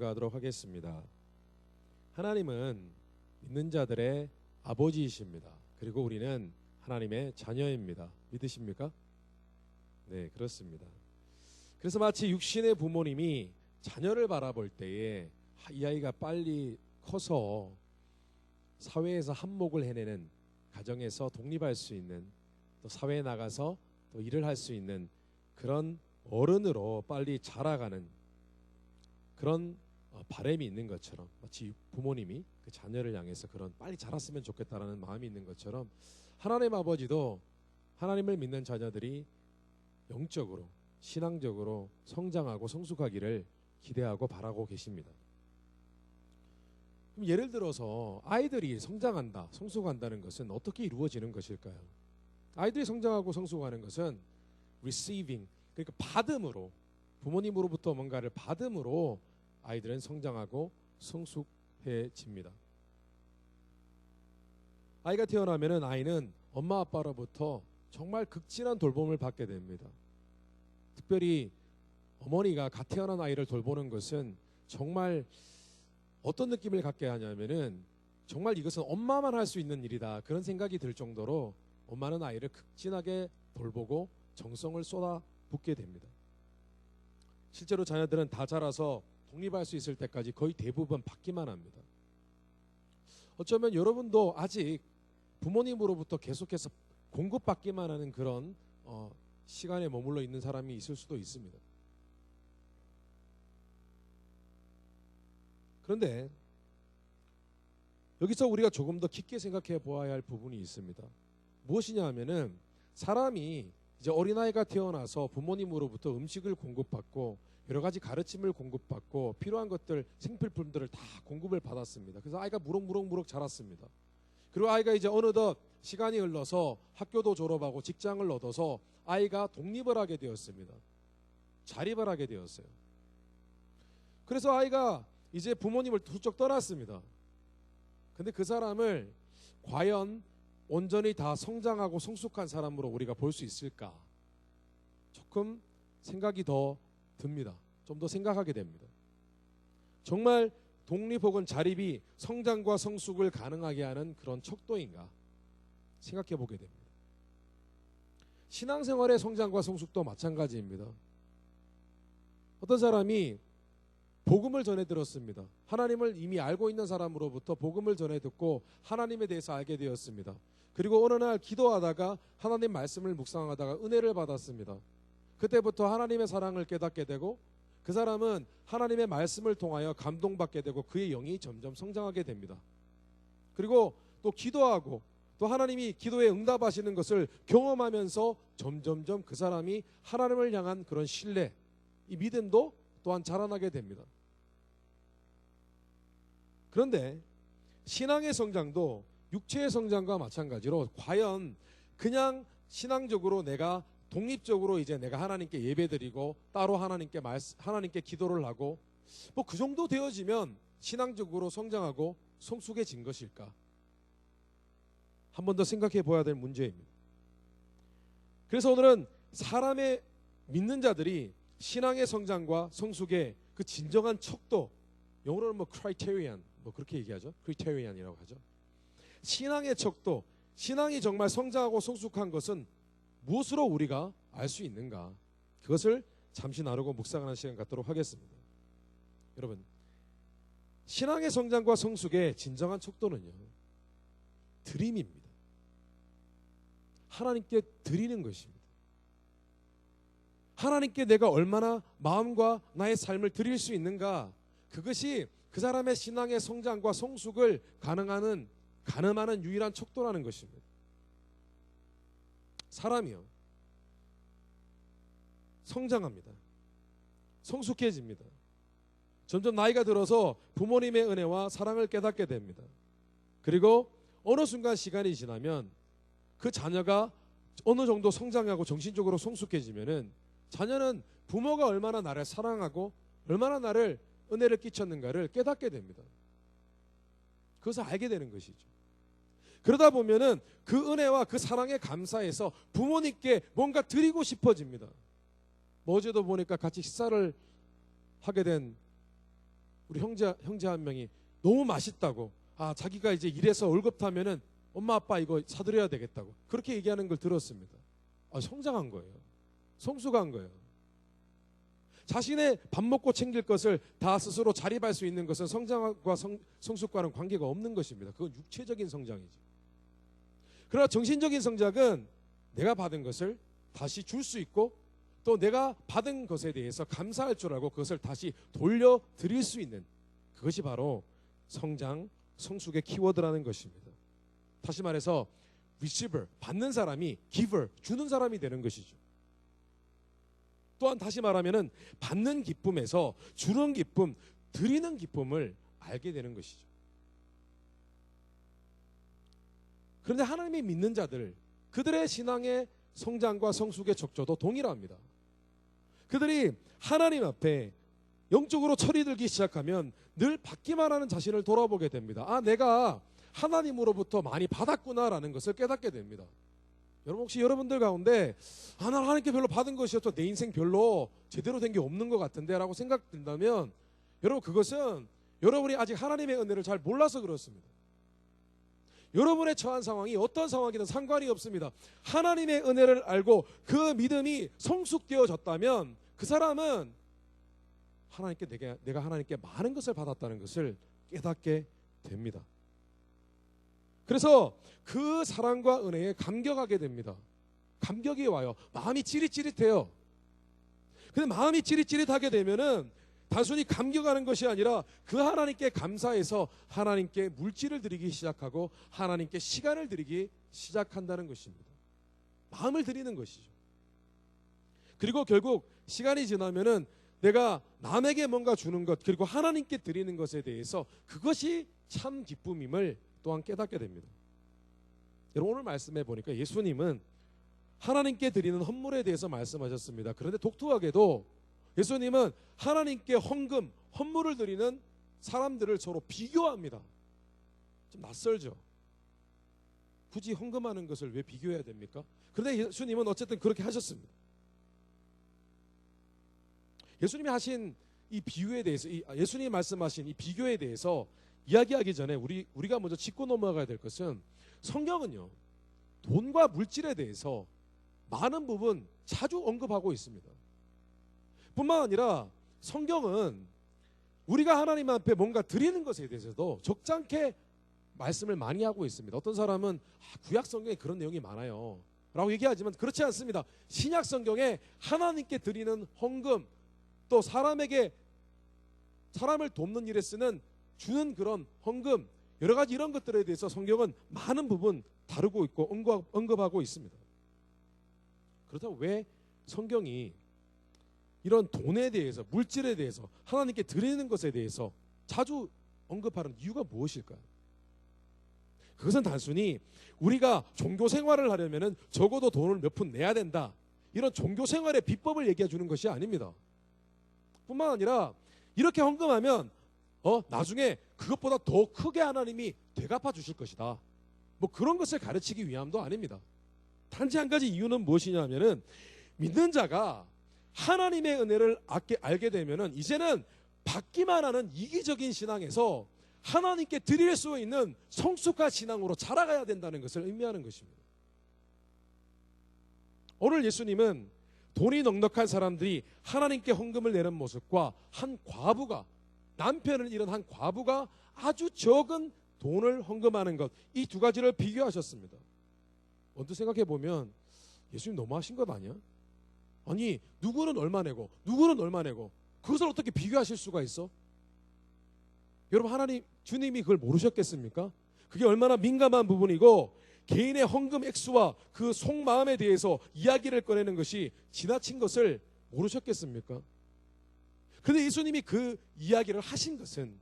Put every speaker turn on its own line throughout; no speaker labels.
증거하도록 하겠습니다. 하나님은 믿는 자들의 아버지이십니다. 그리고 우리는 하나님의 자녀입니다. 믿으십니까? 네, 그렇습니다. 그래서 마치 육신의 부모님이 자녀를 바라볼 때에 이 아이가 빨리 커서 사회에서 한몫을 해내는, 가정에서 독립할 수 있는, 또 사회에 나가서 또 일을 할 수 있는 그런 어른으로 빨리 자라가는 그런 바람이 있는 것처럼, 마치 부모님이 그 자녀를 향해서 그런 빨리 자랐으면 좋겠다라는 마음이 있는 것처럼, 하나님 아버지도 하나님을 믿는 자녀들이 영적으로, 신앙적으로 성장하고 성숙하기를 기대하고 바라고 계십니다. 그럼 예를 들어서 아이들이 성장한다, 성숙한다는 것은 어떻게 이루어지는 것일까요? 아이들이 성장하고 성숙하는 것은 receiving, 그러니까 받음으로, 부모님으로부터 뭔가를 받음으로 아이들은 성장하고 성숙해집니다. 아이가 태어나면은 아이는 엄마 아빠로부터 정말 극진한 돌봄을 받게 됩니다. 특별히 어머니가 갓 태어난 아이를 돌보는 것은 정말 어떤 느낌을 갖게 하냐면은 정말 이것은 엄마만 할 수 있는 일이다, 그런 생각이 들 정도로 엄마는 아이를 극진하게 돌보고 정성을 쏟아붓게 됩니다. 실제로 자녀들은 다 자라서 독립할 수 있을 때까지 거의 대부분 받기만 합니다. 어쩌면 여러분도 아직 부모님으로부터 계속해서 공급받기만 하는 그런 시간에 머물러 있는 사람이 있을 수도 있습니다. 그런데 여기서 우리가 조금 더 깊게 생각해 보아야 할 부분이 있습니다. 무엇이냐 하면은, 사람이 이제 어린아이가 태어나서 부모님으로부터 음식을 공급받고 여러 가지 가르침을 공급받고 필요한 것들, 생필품들을 다 공급을 받았습니다. 그래서 아이가 무럭무럭 자랐습니다. 그리고 아이가 이제 어느덧 시간이 흘러서 학교도 졸업하고 직장을 얻어서 아이가 독립을 하게 되었습니다. 자립을 하게 되었어요. 그래서 아이가 이제 부모님을 훌쩍 떠났습니다. 근데 그 사람을 과연 온전히 다 성장하고 성숙한 사람으로 우리가 볼 수 있을까? 조금 생각이 더 듭니다. 좀 더 생각하게 됩니다. 정말 독립 혹은 자립이 성장과 성숙을 가능하게 하는 그런 척도인가 생각해 보게 됩니다. 신앙생활의 성장과 성숙도 마찬가지입니다. 어떤 사람이 복음을 전해 들었습니다. 하나님을 이미 알고 있는 사람으로부터 복음을 전해 듣고 하나님에 대해서 알게 되었습니다. 그리고 어느 날 기도하다가 하나님 말씀을 묵상하다가 은혜를 받았습니다. 그때부터 하나님의 사랑을 깨닫게 되고, 그 사람은 하나님의 말씀을 통하여 감동받게 되고 그의 영이 점점 성장하게 됩니다. 그리고 또 기도하고 또 하나님이 기도에 응답하시는 것을 경험하면서 점점점 그 사람이 하나님을 향한 그런 신뢰, 이 믿음도 또한 자라나게 됩니다. 그런데 신앙의 성장도 육체의 성장과 마찬가지로, 과연 그냥 신앙적으로 내가 독립적으로 이제 내가 하나님께 예배드리고 따로 하나님께 기도를 하고 뭐 그 정도 되어지면 신앙적으로 성장하고 성숙해진 것일까? 한 번 더 생각해 보아야 될 문제입니다. 그래서 오늘은 사람의 믿는 자들이 신앙의 성장과 성숙의 그 진정한 척도, 영어로는 뭐 criterion, 뭐 그렇게 얘기하죠. criterion 이라고 하죠. 신앙의 척도, 신앙이 정말 성장하고 성숙한 것은 무엇으로 우리가 알 수 있는가? 그것을 잠시 나누고 묵상하는 시간 갖도록 하겠습니다. 여러분, 신앙의 성장과 성숙의 진정한 척도는요, 드림입니다. 하나님께 드리는 것입니다. 하나님께 내가 얼마나 마음과 나의 삶을 드릴 수 있는가, 그것이 그 사람의 신앙의 성장과 성숙을 가늠하는 유일한 척도라는 것입니다. 사람이요, 성장합니다. 성숙해집니다. 점점 나이가 들어서 부모님의 은혜와 사랑을 깨닫게 됩니다. 그리고 어느 순간 시간이 지나면 그 자녀가 어느 정도 성장하고 정신적으로 성숙해지면은 자녀는 부모가 얼마나 나를 사랑하고 얼마나 나를 은혜를 끼쳤는가를 깨닫게 됩니다. 그것을 알게 되는 것이죠. 그러다 보면은 그 은혜와 그 사랑에 감사해서 부모님께 뭔가 드리고 싶어집니다. 어제도 보니까 같이 식사를 하게 된 우리 형제 한 명이 너무 맛있다고, 자기가 이제 일해서 월급 타면은 엄마 아빠 이거 사드려야 되겠다고 그렇게 얘기하는 걸 들었습니다. 성장한 거예요. 성수가 한 거예요. 자신의 밥 먹고 챙길 것을 다 스스로 자립할 수 있는 것은 성장과 성숙과는 관계가 없는 것입니다. 그건 육체적인 성장이죠. 그러나 정신적인 성장은 내가 받은 것을 다시 줄 수 있고 또 내가 받은 것에 대해서 감사할 줄 알고 그것을 다시 돌려드릴 수 있는, 그것이 바로 성장, 성숙의 키워드라는 것입니다. 다시 말해서 receiver, 받는 사람이 giver, 주는 사람이 되는 것이죠. 또한 다시 말하면은 받는 기쁨에서 주는 기쁨, 드리는 기쁨을 알게 되는 것이죠. 그런데 하나님이 믿는 자들, 그들의 신앙의 성장과 성숙의 척조도 동일합니다. 그들이 하나님 앞에 영적으로 철이 들기 시작하면 늘 받기만 하는 자신을 돌아보게 됩니다. 내가 하나님으로부터 많이 받았구나라는 것을 깨닫게 됩니다. 여러분, 혹시 여러분들 가운데 난 하나님께 별로 받은 것이 없어, 내 인생 별로 제대로 된 게 없는 것 같은데 라고 생각된다면, 여러분, 그것은 여러분이 아직 하나님의 은혜를 잘 몰라서 그렇습니다. 여러분의 처한 상황이 어떤 상황이든 상관이 없습니다. 하나님의 은혜를 알고 그 믿음이 성숙되어졌다면 그 사람은 하나님께 내가 하나님께 많은 것을 받았다는 것을 깨닫게 됩니다. 그래서 그 사랑과 은혜에 감격하게 됩니다. 감격이 와요. 마음이 찌릿찌릿해요. 근데 마음이 찌릿찌릿하게 되면은 단순히 감격하는 것이 아니라 그 하나님께 감사해서 하나님께 물질을 드리기 시작하고 하나님께 시간을 드리기 시작한다는 것입니다. 마음을 드리는 것이죠. 그리고 결국 시간이 지나면은 내가 남에게 뭔가 주는 것, 그리고 하나님께 드리는 것에 대해서 그것이 참 기쁨임을 또한 깨닫게 됩니다. 여러분, 오늘 말씀해 보니까 예수님은 하나님께 드리는 헌물에 대해서 말씀하셨습니다. 그런데 독특하게도 예수님은 하나님께 헌물을 드리는 사람들을 서로 비교합니다. 좀 낯설죠? 굳이 헌금하는 것을 왜 비교해야 됩니까? 그런데 예수님은 어쨌든 그렇게 하셨습니다. 예수님이 하신 이 비유에 대해서, 예수님이 말씀하신 이 비교에 대해서 이야기하기 전에 우리가 먼저 짚고 넘어가야 될 것은, 성경은요, 돈과 물질에 대해서 많은 부분 자주 언급하고 있습니다. 뿐만 아니라 성경은 우리가 하나님 앞에 뭔가 드리는 것에 대해서도 적잖게 말씀을 많이 하고 있습니다. 어떤 사람은 구약 성경에 그런 내용이 많아요 라고 얘기하지만 그렇지 않습니다. 신약 성경에 하나님께 드리는 헌금, 또 사람을 돕는 일에 쓰는 주는 그런 헌금, 여러 가지 이런 것들에 대해서 성경은 많은 부분 다루고 있고 언급하고 있습니다. 그렇다고 왜 성경이 이런 돈에 대해서, 물질에 대해서, 하나님께 드리는 것에 대해서 자주 언급하는 이유가 무엇일까요? 그것은 단순히 우리가 종교 생활을 하려면 적어도 돈을 몇 푼 내야 된다, 이런 종교 생활의 비법을 얘기해 주는 것이 아닙니다. 뿐만 아니라 이렇게 헌금하면 나중에 그것보다 더 크게 하나님이 되갚아 주실 것이다, 뭐 그런 것을 가르치기 위함도 아닙니다. 단지 한 가지 이유는 무엇이냐면은 믿는 자가 하나님의 은혜를 알게 되면은 이제는 받기만 하는 이기적인 신앙에서 하나님께 드릴 수 있는 성숙한 신앙으로 자라가야 된다는 것을 의미하는 것입니다. 오늘 예수님은 돈이 넉넉한 사람들이 하나님께 헌금을 내는 모습과 한 과부가, 남편을 잃은 한 과부가 아주 적은 돈을 헌금하는 것, 이 두 가지를 비교하셨습니다. 언뜻 생각해 보면 예수님 너무하신 것 아니야? 아니, 누구는 얼마 내고 누구는 얼마 내고 그것을 어떻게 비교하실 수가 있어? 여러분, 주님이 그걸 모르셨겠습니까? 그게 얼마나 민감한 부분이고 개인의 헌금 액수와 그 속마음에 대해서 이야기를 꺼내는 것이 지나친 것을 모르셨겠습니까? 그런데 예수님이 그 이야기를 하신 것은,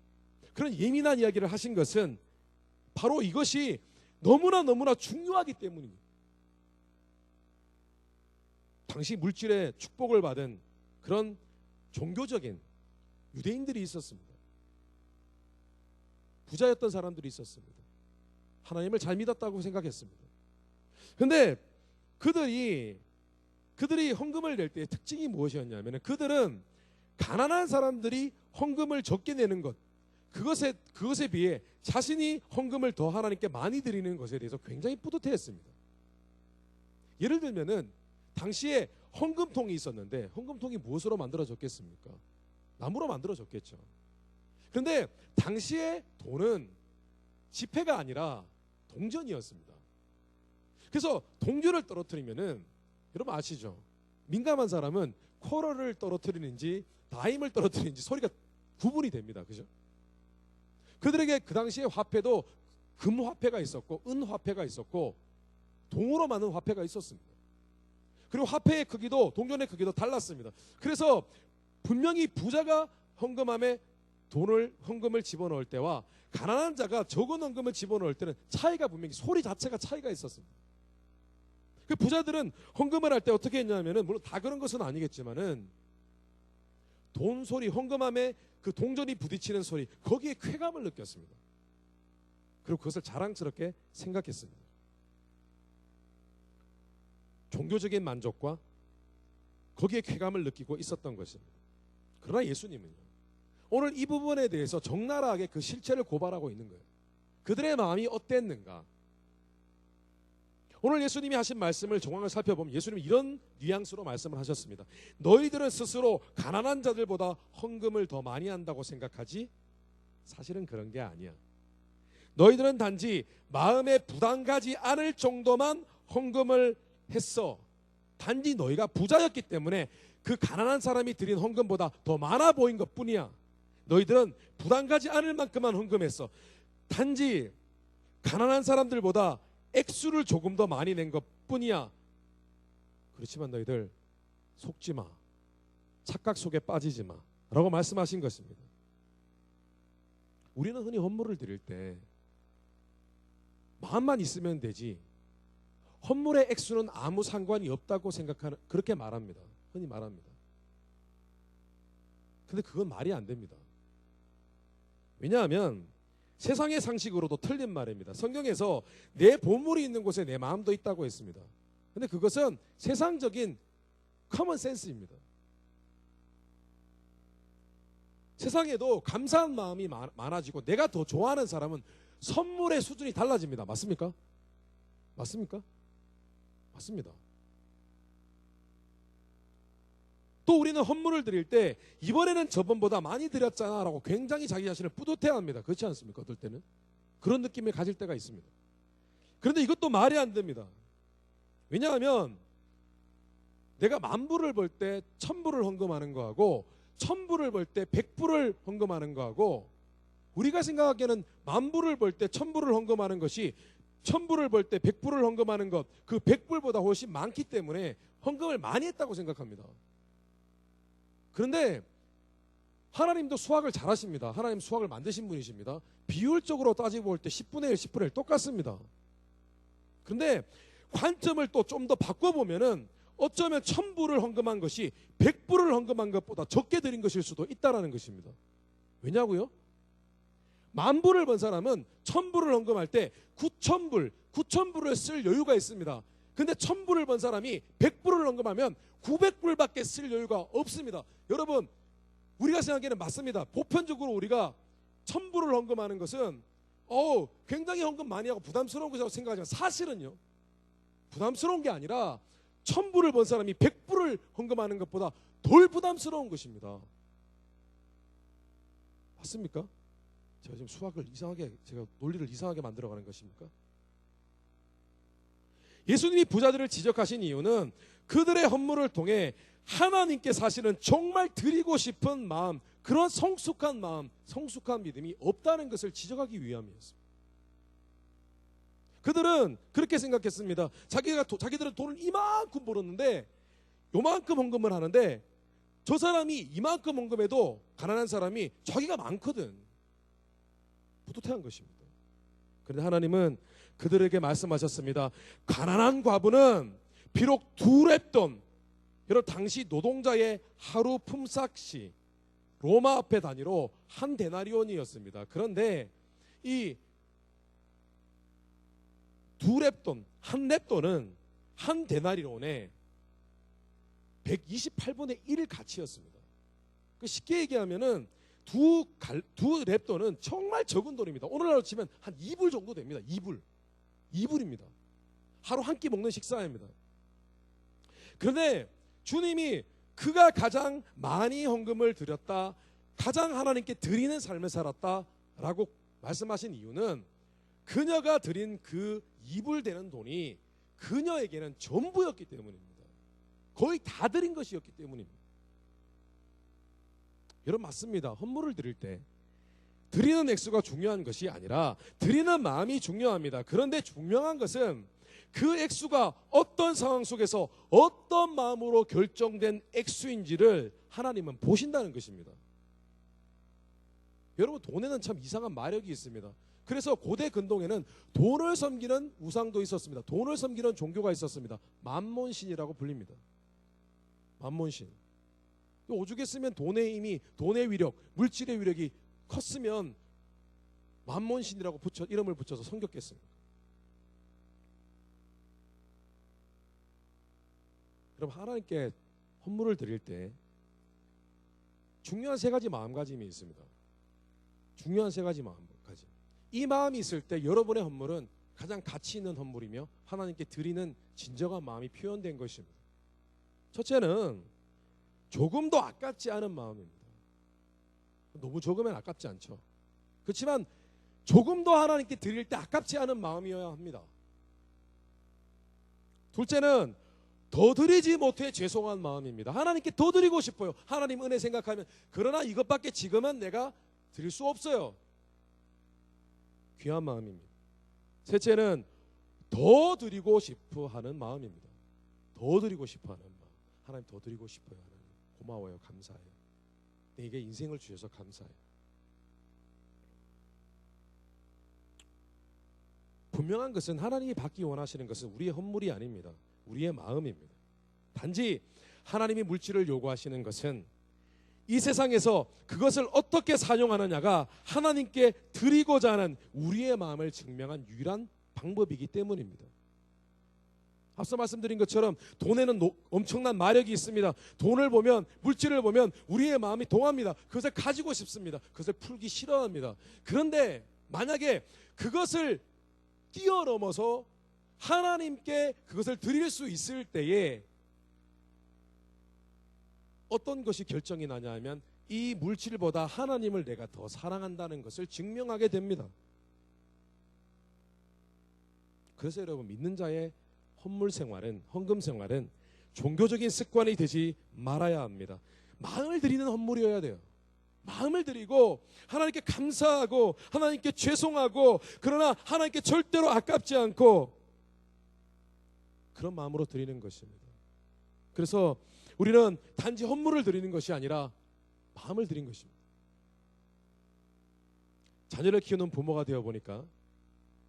그런 예민한 이야기를 하신 것은 바로 이것이 너무나 중요하기 때문입니다. 당시 물질의 축복을 받은 그런 종교적인 유대인들이 있었습니다. 부자였던 사람들이 있었습니다. 하나님을 잘 믿었다고 생각했습니다. 그런데 그들이 헌금을 낼 때의 특징이 무엇이었냐면, 그들은 가난한 사람들이 헌금을 적게 내는 것, 그것에 비해 자신이 헌금을 더 하나님께 많이 드리는 것에 대해서 굉장히 뿌듯해했습니다. 예를 들면은 당시에 헌금통이 있었는데 헌금통이 무엇으로 만들어졌겠습니까? 나무로 만들어졌겠죠. 그런데 당시에 돈은 지폐가 아니라 동전이었습니다. 그래서 동전을 떨어뜨리면은 여러분 아시죠? 민감한 사람은 쿼러를 떨어뜨리는지 다임을 떨어뜨리는지 소리가 구분이 됩니다. 그죠? 그들에게 그 당시에 화폐도 금화폐가 있었고 은화폐가 있었고 동으로 만든 화폐가 있었습니다. 그리고 화폐의 크기도 동전의 크기도 달랐습니다. 그래서 분명히 부자가 헌금을 집어넣을 때와 가난한 자가 적은 헌금을 집어넣을 때는 차이가 분명히 소리 자체가 차이가 있었습니다. 그 부자들은 헌금을 할 때 어떻게 했냐면은 물론 다 그런 것은 아니겠지만은 돈 소리, 헌금함에 그 동전이 부딪히는 소리, 거기에 쾌감을 느꼈습니다. 그리고 그것을 자랑스럽게 생각했습니다. 종교적인 만족과 거기에 쾌감을 느끼고 있었던 것입니다. 그러나 예수님은요, 오늘 이 부분에 대해서 적나라하게 그 실체를 고발하고 있는 거예요. 그들의 마음이 어땠는가? 오늘 예수님이 하신 말씀을 정황을 살펴보면 예수님이 이런 뉘앙스로 말씀을 하셨습니다. 너희들은 스스로 가난한 자들보다 헌금을 더 많이 한다고 생각하지? 사실은 그런 게 아니야. 너희들은 단지 마음에 부담 가지 않을 정도만 헌금을 했어. 단지 너희가 부자였기 때문에 그 가난한 사람이 드린 헌금보다 더 많아 보인 것뿐이야. 너희들은 부담 가지 않을 만큼만 헌금했어. 단지 가난한 사람들보다 액수를 조금 더 많이 낸 것뿐이야. 그렇지만 너희들 속지 마. 착각 속에 빠지지 마. 라고 말씀하신 것입니다. 우리는 흔히 헌물을 드릴 때 마음만 있으면 되지 헌물의 액수는 아무 상관이 없다고 생각하는, 그렇게 말합니다. 흔히 말합니다. 근데 그건 말이 안 됩니다. 왜냐하면 세상의 상식으로도 틀린 말입니다. 성경에서 내 보물이 있는 곳에 내 마음도 있다고 했습니다. 근데 그것은 세상적인 커먼 센스입니다. 세상에도 감사한 마음이 많아지고 내가 더 좋아하는 사람은 선물의 수준이 달라집니다. 맞습니까? 맞습니까? 맞습니다. 또 우리는 헌물을 드릴 때 이번에는 저번보다 많이 드렸잖아 라고 굉장히 자기 자신을 뿌듯해합니다. 그렇지 않습니까? 어떨 때는 그런 느낌을 가질 때가 있습니다. 그런데 이것도 말이 안 됩니다. 왜냐하면 내가 10,000불을 벌 때 1,000불을 헌금하는 거하고 1,000불을 벌 때 100불을 헌금하는 거하고 우리가 생각하기에는 10,000불을 벌 때 1,000불을 헌금하는 것이 1,000불을 벌 때 100불을 헌금하는 것, 그 100불보다 훨씬 많기 때문에 헌금을 많이 했다고 생각합니다. 그런데 하나님도 수학을 잘하십니다. 하나님 수학을 만드신 분이십니다. 비율적으로 따지고 볼 때 10분의 1, 10분의 1 똑같습니다. 그런데 관점을 또 좀 더 바꿔보면은 어쩌면 1,000불을 헌금한 것이 100불을 헌금한 것보다 적게 드린 것일 수도 있다는 것입니다. 왜냐고요? 10,000불을 번 사람은 1,000불을 헌금할 때 9,000불을 쓸 여유가 있습니다. 근데 1,000불을 번 사람이 100불을 헌금하면 900불밖에 쓸 여유가 없습니다. 여러분, 우리가 생각하기에는 맞습니다. 보편적으로 우리가 1,000불을 헌금하는 것은 굉장히 헌금 많이 하고 부담스러운 것이라고 생각하지만 사실은요, 부담스러운 게 아니라 1,000불을 번 사람이 100불을 헌금하는 것보다 덜 부담스러운 것입니다. 맞습니까? 제가 지금 수학을 이상하게, 제가 논리를 이상하게 만들어가는 것입니까? 예수님이 부자들을 지적하신 이유는 그들의 헌물을 통해 하나님께 사실은 정말 드리고 싶은 마음, 그런 성숙한 마음, 성숙한 믿음이 없다는 것을 지적하기 위함이었습니다. 그들은 그렇게 생각했습니다. 자기들은 돈을 이만큼 벌었는데 요만큼 헌금을 하는데 저 사람이 이만큼 헌금해도 가난한 사람이 자기가 많거든. 뿌듯해한 것입니다. 그런데 하나님은 그들에게 말씀하셨습니다. 가난한 과부는 비록 2렙돈, 여러분 당시 노동자의 하루 품삯이 로마 화폐 단위로 1데나리온이었습니다. 그런데 이 2렙돈, 1렙돈은 1데나리온의 128분의 1 가치였습니다. 쉽게 얘기하면은 두 랩돈은 정말 적은 돈입니다. 오늘날로 치면 한 2불 정도 됩니다. 2불입니다. 하루 한 끼 먹는 식사입니다. 그런데 주님이 그가 가장 많이 헌금을 드렸다, 가장 하나님께 드리는 삶을 살았다라고 말씀하신 이유는 그녀가 드린 그 2불 되는 돈이 그녀에게는 전부였기 때문입니다. 거의 다 드린 것이었기 때문입니다. 여러분, 맞습니다. 헌물을 드릴 때 드리는 액수가 중요한 것이 아니라 드리는 마음이 중요합니다. 그런데 중요한 것은 그 액수가 어떤 상황 속에서 어떤 마음으로 결정된 액수인지를 하나님은 보신다는 것입니다. 여러분, 돈에는 참 이상한 마력이 있습니다. 그래서 고대 근동에는 돈을 섬기는 우상도 있었습니다. 돈을 섬기는 종교가 있었습니다. 만몬신이라고 불립니다. 만몬신. 오죽했으면 돈의 힘이, 돈의 위력, 물질의 위력이 컸으면 만몬신이라고 이름을 붙여서 섬겼겠습니다. 그럼 하나님께 헌물을 드릴 때 중요한 세 가지 마음가짐이 있습니다. 중요한 세 가지 마음가짐. 이 마음이 있을 때 여러분의 헌물은 가장 가치 있는 헌물이며 하나님께 드리는 진정한 마음이 표현된 것입니다. 첫째는 조금도 아깝지 않은 마음입니다. 너무 적으면 아깝지 않죠. 그렇지만 조금도 하나님께 드릴 때 아깝지 않은 마음이어야 합니다. 둘째는 더 드리지 못해 죄송한 마음입니다. 하나님께 더 드리고 싶어요. 하나님 은혜 생각하면, 그러나 이것밖에 지금은 내가 드릴 수 없어요. 귀한 마음입니다. 셋째는 더 드리고 싶어 하는 마음입니다. 더 드리고 싶어 하는 마음. 하나님, 더 드리고 싶어요. 하나님, 고마워요. 감사해요. 내게 인생을 주셔서 감사해요. 분명한 것은 하나님이 받기 원하시는 것은 우리의 헌물이 아닙니다. 우리의 마음입니다. 단지 하나님이 물질을 요구하시는 것은 이 세상에서 그것을 어떻게 사용하느냐가 하나님께 드리고자 하는 우리의 마음을 증명한 유일한 방법이기 때문입니다. 앞서 말씀드린 것처럼 돈에는 엄청난 마력이 있습니다. 돈을 보면, 물질을 보면 우리의 마음이 동합니다. 그것을 가지고 싶습니다. 그것을 풀기 싫어합니다. 그런데 만약에 그것을 뛰어넘어서 하나님께 그것을 드릴 수 있을 때에 어떤 것이 결정이 나냐 하면 이 물질보다 하나님을 내가 더 사랑한다는 것을 증명하게 됩니다. 그래서 여러분, 믿는 자의 헌물 생활은, 헌금 생활은 종교적인 습관이 되지 말아야 합니다. 마음을 드리는 헌물이어야 돼요. 마음을 드리고 하나님께 감사하고 하나님께 죄송하고, 그러나 하나님께 절대로 아깝지 않고 그런 마음으로 드리는 것입니다. 그래서 우리는 단지 헌물을 드리는 것이 아니라 마음을 드린 것입니다. 자녀를 키우는 부모가 되어 보니까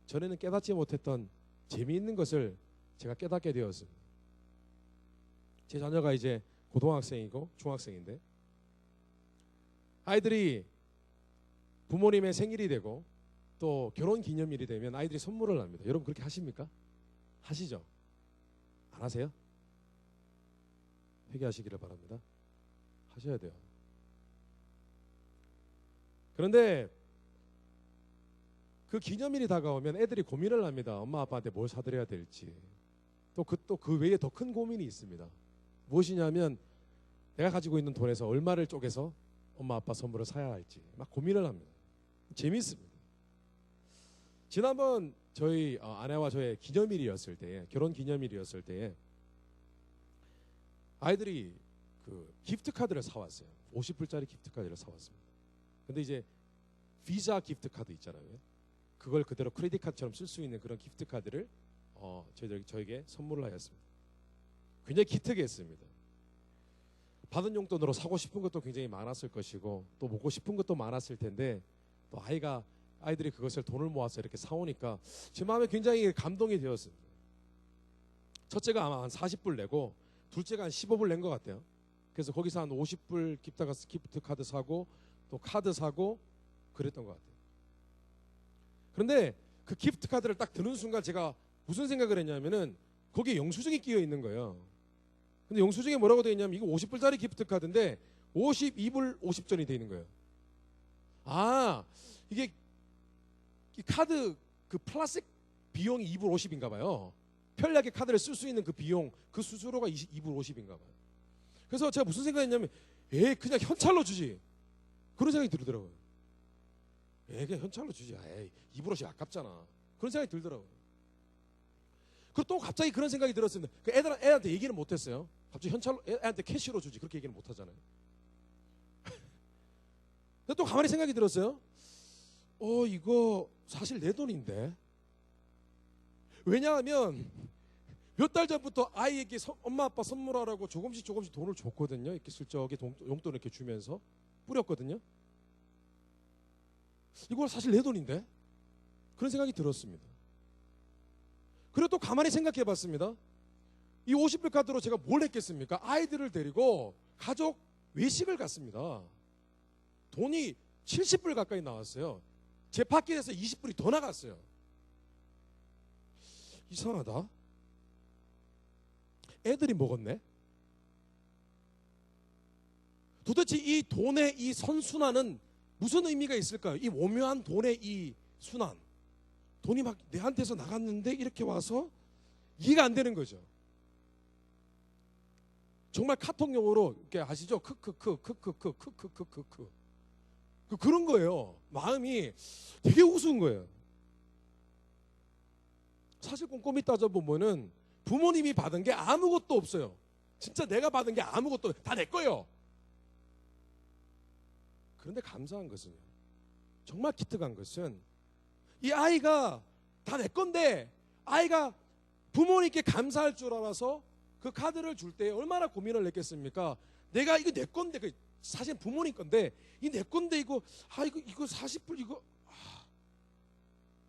전에는 깨닫지 못했던 재미있는 것을 제가 깨닫게 되었습니다. 제 자녀가 이제 고등학생이고 중학생인데, 아이들이 부모님의 생일이 되고 또 결혼 기념일이 되면 아이들이 선물을 합니다. 여러분, 그렇게 하십니까? 하시죠? 안 하세요? 회개하시기를 바랍니다. 하셔야 돼요. 그런데 그 기념일이 다가오면 애들이 고민을 합니다. 엄마 아빠한테 뭘 사드려야 될지. 또 그 외에 더 큰 고민이 있습니다. 무엇이냐면 내가 가지고 있는 돈에서 얼마를 쪼개서 엄마 아빠 선물을 사야 할지 막 고민을 합니다. 재미있습니다. 지난번 저희 아내와 저의 기념일이었을 때에, 결혼 기념일이었을 때에 아이들이 그 기프트 카드를 사왔어요. 50불짜리 기프트 카드를 사왔습니다. 근데 이제 비자 기프트 카드 있잖아요. 그걸 그대로 크레딧 카드처럼 쓸 수 있는 그런 기프트 카드를 저에게 선물을 하였습니다. 굉장히 기특했습니다. 받은 용돈으로 사고 싶은 것도 굉장히 많았을 것이고 또 먹고 싶은 것도 많았을 텐데, 또 아이들이 그것을 돈을 모아서 이렇게 사오니까 제 마음에 굉장히 감동이 되었습니다. 첫째가 아마 한 40불 내고 둘째가 한 15불 낸 것 같아요. 그래서 거기서 한 50불 기프트 카드 사고 또 카드 사고 그랬던 것 같아요. 그런데 그 기프트 카드를 딱 드는 순간 제가 무슨 생각을 했냐면은 거기에 영수증이 끼어 있는 거예요. 근데 영수증에 뭐라고 되어 있냐면 이거 50불짜리 기프트 카드인데 52불 50전이 돼 있는 거예요. 아, 이게 이 카드 그 플라스틱 비용이 2불 50인가 봐요. 편리하게 카드를 쓸 수 있는 그 비용, 그 수수료가 2불 50인가 봐요. 그래서 제가 무슨 생각했냐면, 그냥 현찰로 주지. 그런 생각이 들더라고요. 그냥 현찰로 주지. 2불 50 아깝잖아. 그런 생각이 들더라고요. 그리고 또 갑자기 그런 생각이 들었습니다. 그 애한테 얘기는 못했어요. 갑자기 현찰로, 애한테 캐시로 주지. 그렇게 얘기는 못하잖아요. 근데 또 가만히 생각이 들었어요. 이거 사실 내 돈인데. 왜냐하면 몇 달 전부터 아이에게 엄마 아빠 선물하라고 조금씩 돈을 줬거든요. 이렇게 슬쩍 용돈을 이렇게 주면서 뿌렸거든요. 이거 사실 내 돈인데. 그런 생각이 들었습니다. 그리고 또 가만히 생각해 봤습니다. 이 50불 카드로 제가 뭘 했겠습니까? 아이들을 데리고 가족 외식을 갔습니다. 돈이 70불 가까이 나왔어요. 제 파켓에서 20불이 더 나갔어요. 이상하다. 애들이 먹었네. 도대체 이 돈의 이 선순환은 무슨 의미가 있을까요? 이 오묘한 돈의 이 순환. 돈이 막 내한테서 나갔는데 이렇게 와서 이해가 안 되는 거죠. 정말 카톡용어로 이렇게 아시죠? 크크크 그런 거예요. 마음이 되게 우스운 거예요. 사실 꼼꼼히 따져보면은 부모님이 받은 게 아무것도 없어요. 진짜 내가 받은 게 아무것도 다 내 거예요. 그런데 감사한 것은요, 정말 기특한 것은 이 아이가 다 내 건데 아이가 부모님께 감사할 줄 알아서 그 카드를 줄 때 얼마나 고민을 했겠습니까? 내가 이거 내 건데, 사실 부모님 건데 이 내 건데 이거 40불 이거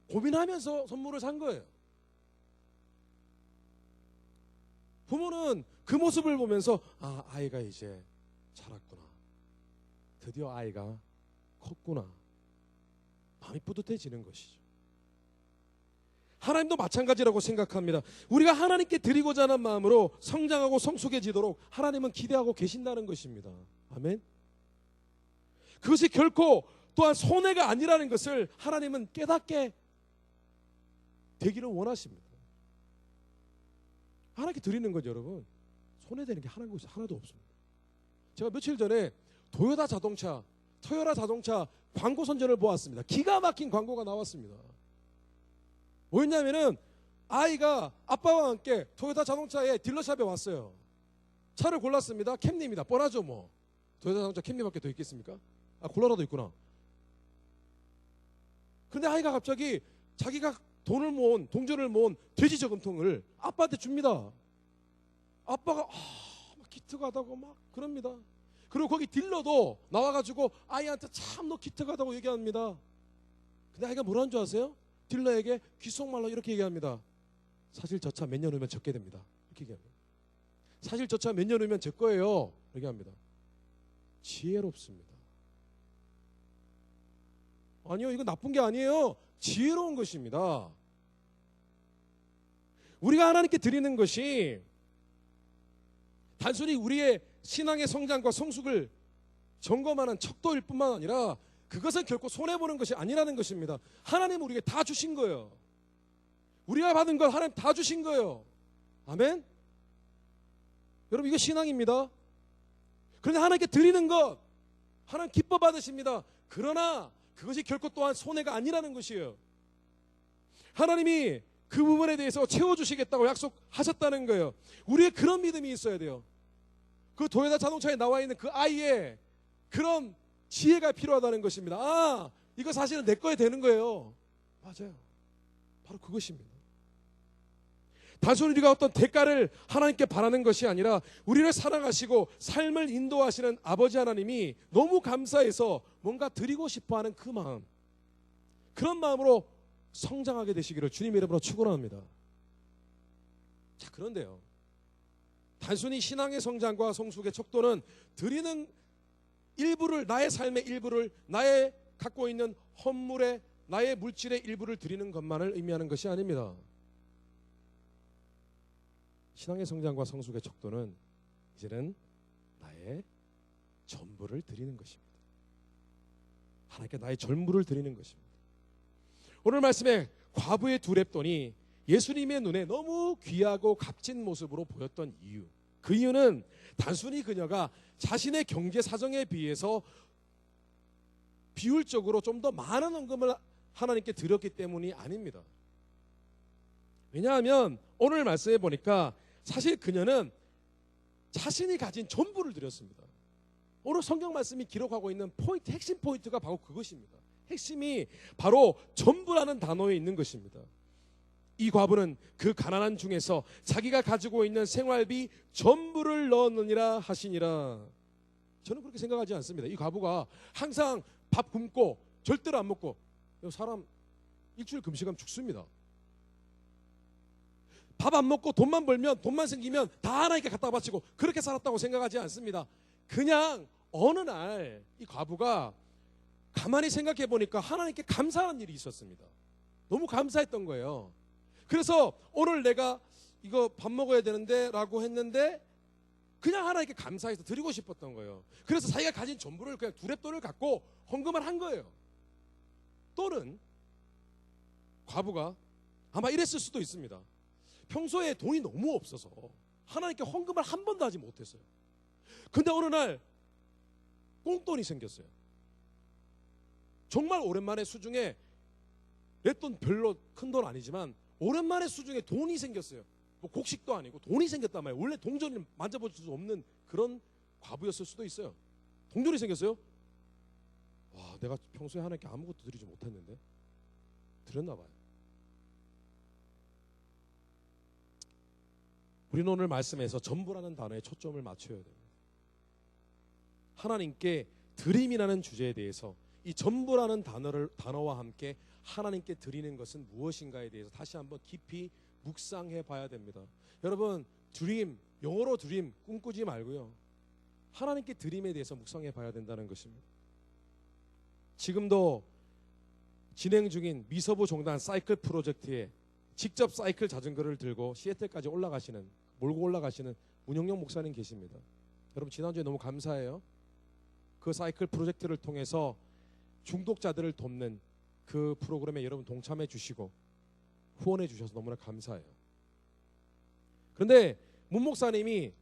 고민하면서 선물을 산 거예요. 부모는 그 모습을 보면서 아이가 이제 자랐구나. 드디어 아이가 컸구나. 마음이 뿌듯해지는 것이죠. 하나님도 마찬가지라고 생각합니다. 우리가 하나님께 드리고자 하는 마음으로 성장하고 성숙해지도록 하나님은 기대하고 계신다는 것입니다. 아멘. 그것이 결코 또한 손해가 아니라는 것을 하나님은 깨닫게 되기를 원하십니다. 하나님께 드리는 건 여러분 손해되는 게 하나도 없습니다. 제가 며칠 전에 토요타 자동차 광고 선전을 보았습니다. 기가 막힌 광고가 나왔습니다. 뭐였냐면은 아이가 아빠와 함께 토요타 자동차의 딜러샵에 왔어요. 차를 골랐습니다. 캠리입니다. 뻔하죠 뭐. 토요타 자동차 캠리밖에 더 있겠습니까? 콜로라도 있구나. 그런데 아이가 갑자기 자기가 동전을 모은 돼지 저금통을 아빠한테 줍니다. 아빠가 막 기특하다고 막 그럽니다. 그리고 거기 딜러도 나와가지고 아이한테 참 너 기특하다고 얘기합니다. 근데 아이가 뭐라는 줄 아세요? 딜러에게 귓속말로 이렇게 얘기합니다. 사실 저 차 몇 년 후면 적게 됩니다. 이렇게 얘기합니다. 사실 저 차 몇 년 후면 제 거예요. 이렇게 합니다. 지혜롭습니다. 아니요, 이건 나쁜 게 아니에요. 지혜로운 것입니다. 우리가 하나님께 드리는 것이 단순히 우리의 신앙의 성장과 성숙을 점검하는 척도일 뿐만 아니라 그것은 결코 손해보는 것이 아니라는 것입니다. 하나님은 우리에게 다 주신 거예요. 우리가 받은 것 하나님 다 주신 거예요. 아멘? 여러분 이거 신앙입니다. 그런데 하나님께 드리는 것 하나님 기뻐 받으십니다. 그러나 그것이 결코 또한 손해가 아니라는 것이에요. 하나님이 그 부분에 대해서 채워주시겠다고 약속하셨다는 거예요. 우리의 그런 믿음이 있어야 돼요. 그 토요타 자동차에 나와 있는 그 아이의 그런 지혜가 필요하다는 것입니다. 이거 사실은 내 거에 되는 거예요. 맞아요. 바로 그것입니다. 단순히 우리가 어떤 대가를 하나님께 바라는 것이 아니라 우리를 사랑하시고 삶을 인도하시는 아버지 하나님이 너무 감사해서 뭔가 드리고 싶어하는 그 마음, 그런 마음으로 성장하게 되시기를 주님의 이름으로 축원합니다. 자, 그런데요, 단순히 신앙의 성장과 성숙의 척도는 드리는 일부를, 나의 삶의 일부를, 나의 갖고 있는 헌물의, 나의 물질의 일부를 드리는 것만을 의미하는 것이 아닙니다. 신앙의 성장과 성숙의 척도는 이제는 나의 전부를 드리는 것입니다. 하나님께 나의 전부를 드리는 것입니다. 오늘 말씀에 과부의 두 렙돈이 예수님의 눈에 너무 귀하고 값진 모습으로 보였던 이유, 그 이유는 단순히 그녀가 자신의 경제 사정에 비해서 비율적으로 좀 더 많은 헌금을 하나님께 드렸기 때문이 아닙니다. 왜냐하면 오늘 말씀해 보니까 사실 그녀는 자신이 가진 전부를 드렸습니다. 오늘 성경 말씀이 기록하고 있는 포인트, 핵심 포인트가 바로 그것입니다. 핵심이 바로 전부라는 단어에 있는 것입니다. 이 과부는 그 가난한 중에서 자기가 가지고 있는 생활비 전부를 넣었느니라 하시니라. 저는 그렇게 생각하지 않습니다. 이 과부가 항상 밥 굶고 절대로 안 먹고, 사람 일주일 금식하면 죽습니다. 밥 안 먹고 돈만 벌면, 돈만 생기면 다 하나님께 갖다 바치고 그렇게 살았다고 생각하지 않습니다. 그냥 어느 날 이 과부가 가만히 생각해 보니까 하나님께 감사하는 일이 있었습니다. 너무 감사했던 거예요. 그래서 오늘 내가 이거 밥 먹어야 되는데 라고 했는데 그냥 하나님께 감사해서 드리고 싶었던 거예요. 그래서 자기가 가진 전부를 그냥 두 렙돈을 갖고 헌금을 한 거예요. 또는 과부가 아마 이랬을 수도 있습니다. 평소에 돈이 너무 없어서 하나님께 헌금을 한 번도 하지 못했어요. 근데 어느 날 꽁돈이 생겼어요. 정말 오랜만에 수중에, 내 돈 별로 큰 돈 아니지만 오랜만에 수중에 돈이 생겼어요. 뭐 곡식도 아니고 돈이 생겼단 말이에요. 원래 동전을 만져볼 수 없는 그런 과부였을 수도 있어요. 동전이 생겼어요. 와, 내가 평소에 하나님께 아무것도 드리지 못했는데 드렸나 봐요. 우리는 오늘 말씀에서 전부라는 단어에 초점을 맞춰야 됩니다. 하나님께 드림이라는 주제에 대해서 이 전부라는 단어와 함께 하나님께 드리는 것은 무엇인가에 대해서 다시 한번 깊이 묵상해 봐야 됩니다. 여러분, 드림, 영어로 드림 꿈꾸지 말고요, 하나님께 드림에 대해서 묵상해 봐야 된다는 것입니다. 지금도 진행 중인 미서부 종단 사이클 프로젝트에 직접 사이클 자전거를 들고 시애틀까지 몰고 올라가시는 문영영 목사님 계십니다. 여러분, 지난주에 너무 감사해요. 그 사이클 프로젝트를 통해서 중독자들을 돕는 그 프로그램에 여러분 동참해 주시고 후원해 주셔서 너무나 감사해요. 그런데 문 목사님이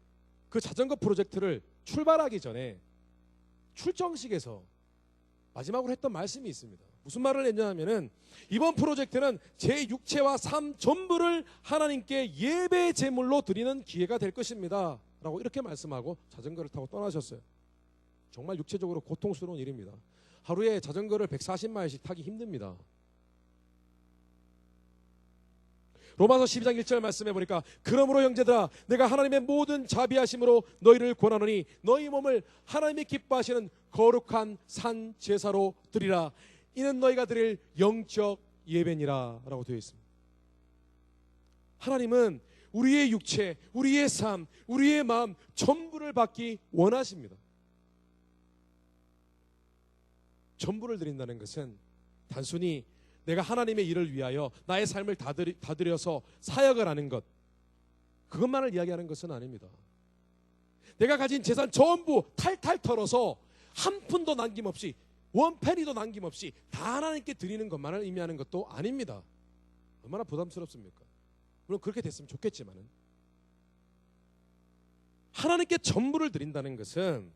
그 자전거 프로젝트를 출발하기 전에 출정식에서 마지막으로 했던 말씀이 있습니다. 무슨 말을 했냐면은, 이번 프로젝트는 제 육체와 삶 전부를 하나님께 예배 제물로 드리는 기회가 될 것입니다 라고 이렇게 말씀하고 자전거를 타고 떠나셨어요. 정말 육체적으로 고통스러운 일입니다. 하루에 자전거를 140마일씩 타기 힘듭니다. 로마서 12장 1절 말씀해 보니까, 그러므로 형제들아, 내가 하나님의 모든 자비하심으로 너희를 권하노니 너희 몸을 하나님이 기뻐하시는 거룩한 산 제사로 드리라. 이는 너희가 드릴 영적 예배니라 라고 되어 있습니다. 하나님은 우리의 육체, 우리의 삶, 우리의 마음 전부를 받기 원하십니다. 전부를 드린다는 것은 단순히 내가 하나님의 일을 위하여 나의 삶을 다 드려서 사역을 하는 것, 그것만을 이야기하는 것은 아닙니다. 내가 가진 재산 전부 탈탈 털어서 한 푼도 남김없이, 원페니도 남김없이 다 하나님께 드리는 것만을 의미하는 것도 아닙니다. 얼마나 부담스럽습니까? 물론 그렇게 됐으면 좋겠지만은, 하나님께 전부를 드린다는 것은,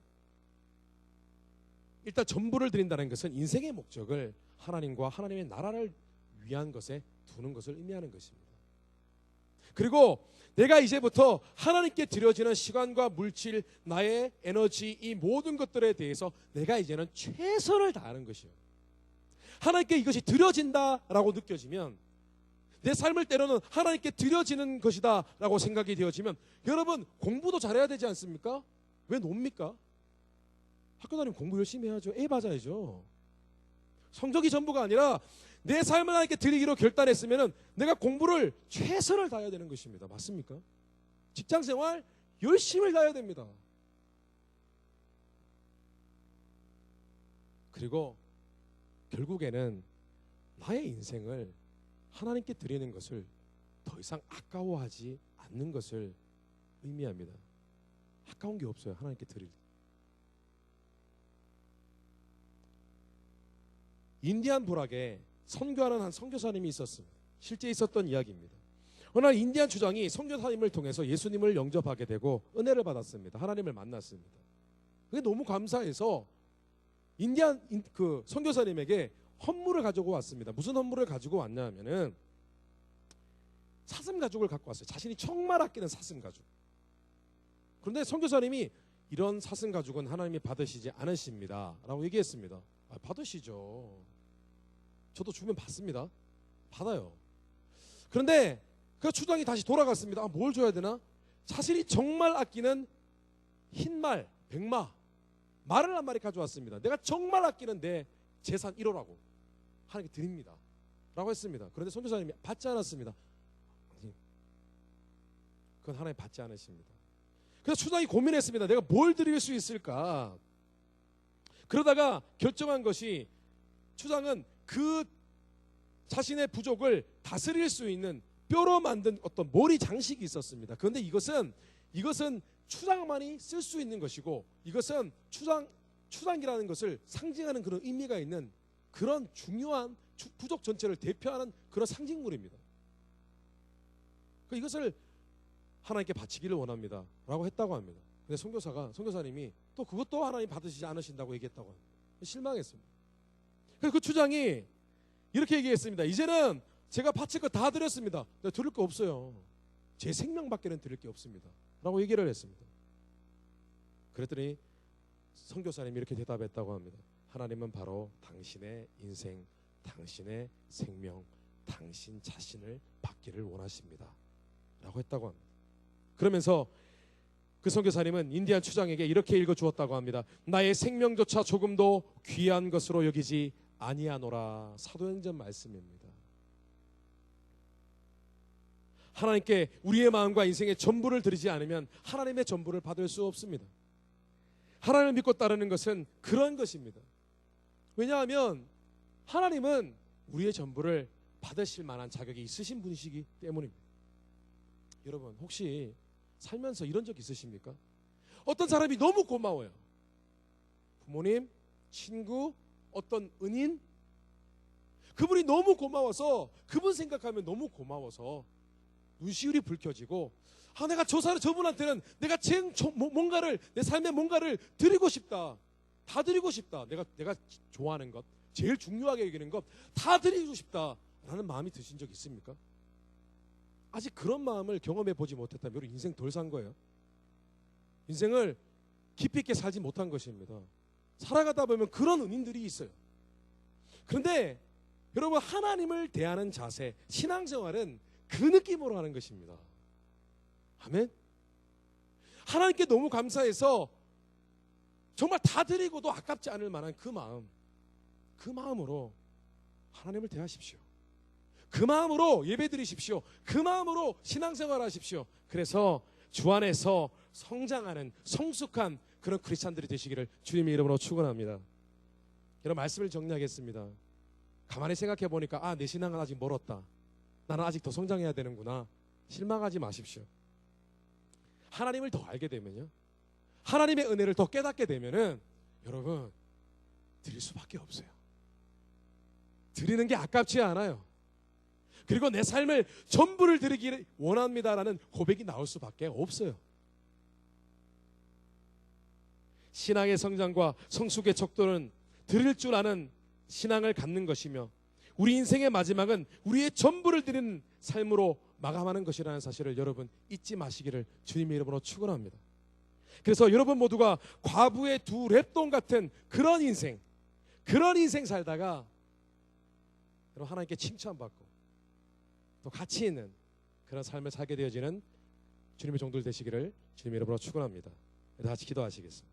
일단 전부를 드린다는 것은 인생의 목적을 하나님과 하나님의 나라를 위한 것에 두는 것을 의미하는 것입니다. 그리고 내가 이제부터 하나님께 드려지는 시간과 물질, 나의 에너지, 이 모든 것들에 대해서 내가 이제는 최선을 다하는 것이요, 하나님께 이것이 드려진다라고 느껴지면, 내 삶을 때로는 하나님께 드려지는 것이다 라고 생각이 되어지면, 여러분 공부도 잘해야 되지 않습니까? 왜 놉니까? 학교 다니면 공부 열심히 해야죠. 애 맞아야죠. 성적이 전부가 아니라 내 삶을 하나님께 드리기로 결단했으면 내가 공부를 최선을 다해야 되는 것입니다. 맞습니까? 직장생활 열심히 다해야 됩니다. 그리고 결국에는 나의 인생을 하나님께 드리는 것을 더 이상 아까워하지 않는 것을 의미합니다. 아까운 게 없어요. 하나님께 드릴 때. 인디안 부락에 선교하는 한 선교사님이 있었습니다. 실제 있었던 이야기입니다. 어느 날 인디안 추장이 선교사님을 통해서 예수님을 영접하게 되고 은혜를 받았습니다. 하나님을 만났습니다. 그게 너무 감사해서 인디안 그 선교사님에게 헌물을 가지고 왔습니다. 무슨 헌물을 가지고 왔냐면은 사슴 가죽을 갖고 왔어요. 자신이 정말 아끼는 사슴 가죽. 그런데 선교사님이 이런 사슴 가죽은 하나님이 받으시지 않으십니다 라고 얘기했습니다. 받으시죠. 저도 주면 받습니다. 받아요. 그런데 그 추장이 다시 돌아갔습니다. 뭘 줘야 되나? 자신이 정말 아끼는 흰말, 백마, 말을 한 마리 가져왔습니다. 내가 정말 아끼는 내 재산 1호라고 하나님께 드립니다 라고 했습니다. 그런데 선교사님이 받지 않았습니다. 그건 하나님 받지 않으십니다. 그래서 추장이 고민했습니다. 내가 뭘 드릴 수 있을까? 그러다가 결정한 것이 추장은 그 자신의 부족을 다스릴 수 있는 뼈로 만든 어떤 머리 장식이 있었습니다. 그런데 이것은 추장만이 쓸 수 있는 것이고 이것은 추장이라는 것을 상징하는 그런 의미가 있는 그런 중요한 부족 전체를 대표하는 그런 상징물입니다. 이것을 하나님께 바치기를 원합니다 라고 했다고 합니다. 근데 선교사님이 또 그것도 하나님 받으시지 않으신다고 얘기했다고 합니다. 실망했습니다. 그래서 그 추장이 이렇게 얘기했습니다. 이제는 제가 바칠 거 다 드렸습니다. 드릴 거 없어요. 제 생명밖에는 드릴 게 없습니다 라고 얘기를 했습니다. 그랬더니 선교사님이 이렇게 대답했다고 합니다. 하나님은 바로 당신의 인생, 당신의 생명, 당신 자신을 받기를 원하십니다 라고 했다고 합니다. 그러면서 그 선교사님은 인디안 추장에게 이렇게 읽어주었다고 합니다. 나의 생명조차 조금도 귀한 것으로 여기지 아니하노라. 사도행전 말씀입니다. 하나님께 우리의 마음과 인생의 전부를 드리지 않으면 하나님의 전부를 받을 수 없습니다. 하나님을 믿고 따르는 것은 그런 것입니다. 왜냐하면 하나님은 우리의 전부를 받으실 만한 자격이 있으신 분이시기 때문입니다. 여러분 혹시 살면서 이런 적 있으십니까? 어떤 사람이 너무 고마워요. 부모님, 친구, 어떤 은인, 그분이 너무 고마워서 그분 생각하면 너무 고마워서 눈시울이 붉혀지고 내가 저분한테는 내가 뭔가를 내 삶의 뭔가를 드리고 싶다. 다 드리고 싶다. 내가 좋아하는 것, 제일 중요하게 여기는 것 다 드리고 싶다라는 마음이 드신 적 있습니까? 아직 그런 마음을 경험해 보지 못했다면 우리 인생 덜 산 거예요. 인생을 깊이 있게 살지 못한 것입니다. 살아가다 보면 그런 은인들이 있어요. 그런데 여러분 하나님을 대하는 자세, 신앙생활은 그 느낌으로 하는 것입니다. 아멘. 하나님께 너무 감사해서 정말 다 드리고도 아깝지 않을 만한 그 마음으로 하나님을 대하십시오. 그 마음으로 예배 드리십시오. 그 마음으로 신앙생활 하십시오. 그래서 주 안에서 성장하는 성숙한 그런 크리스찬들이 되시기를 주님의 이름으로 축원합니다. 여러분 말씀을 정리하겠습니다. 가만히 생각해 보니까 내 신앙은 아직 멀었다. 나는 아직 더 성장해야 되는구나. 실망하지 마십시오. 하나님을 더 알게 되면요, 하나님의 은혜를 더 깨닫게 되면은 여러분 드릴 수밖에 없어요. 드리는 게 아깝지 않아요. 그리고 내 삶을 전부를 드리기를 원합니다라는 고백이 나올 수밖에 없어요. 신앙의 성장과 성숙의 척도는 드릴 줄 아는 신앙을 갖는 것이며 우리 인생의 마지막은 우리의 전부를 드리는 삶으로 마감하는 것이라는 사실을 여러분 잊지 마시기를 주님의 이름으로 축원합니다. 그래서 여러분 모두가 과부의 두 랩돈 같은 그런 인생 살다가 여러분 하나님께 칭찬받고 또 가치 있는 그런 삶을 살게 되어지는 주님의 종들 되시기를 주님의 이름으로 축원합니다. 다 같이 기도하시겠습니다.